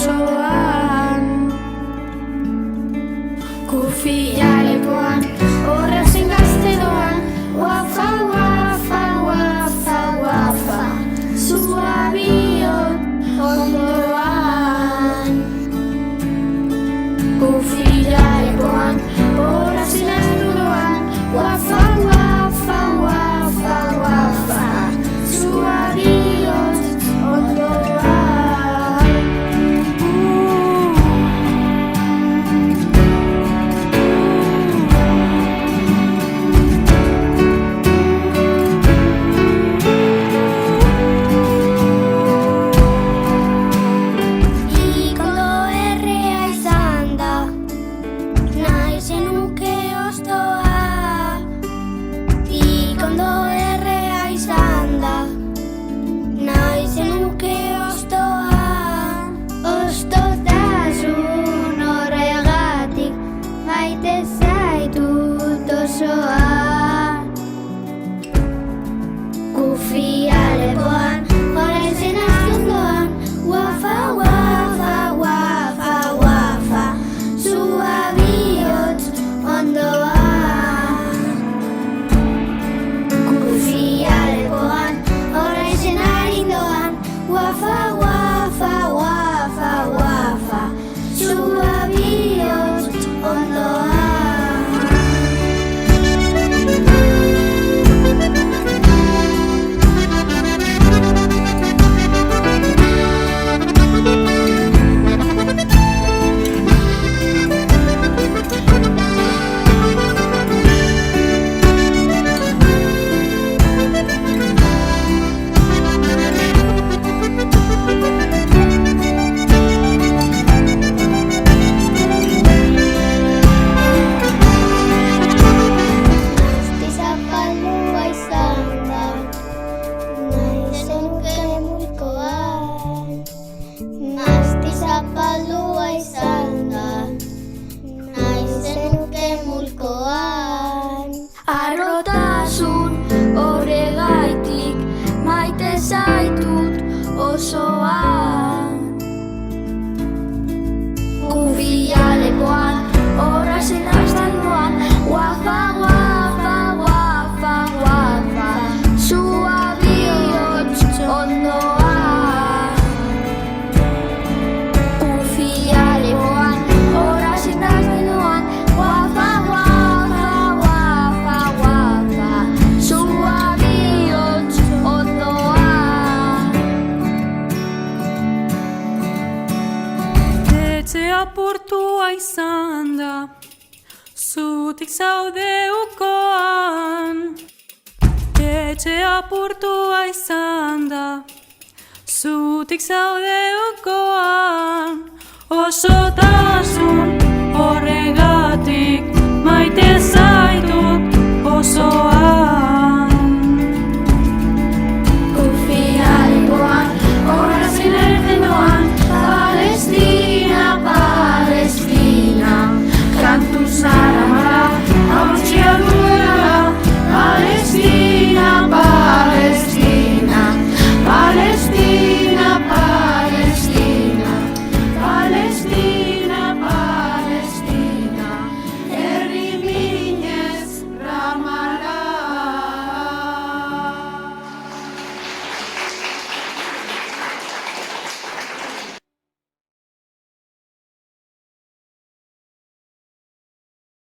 osoan. Kufia lepoan, horrazen gazte doan, wafa, wafa, wafa, wafa, zua bihot ondoan. Kufia lepoan, horrazen gazte doan, wafa, wafa, wafa, wafa, zua bihot ondoan. Kufia lepoan, horrazen azkendoan, wafa, wafa, wafa, wafa, zua bihotz ondoan. Kufia lepoan, horrazen arindoan, wafa, wafa, wafa, wafa, zua bihotz ondoan. Zapaldua izan da, naizenuke mulkoan. Harrotasun horregaitik maite zaitut osoan. Kufia lepoan, horrazen azkendoan, wafa, wafa, wafa, wafa, zua bihotz ondoan. Apurtua izan da, zutik zaude ukoan. Etxe apurtua izan da, zutik zaude ukoan. Osotasun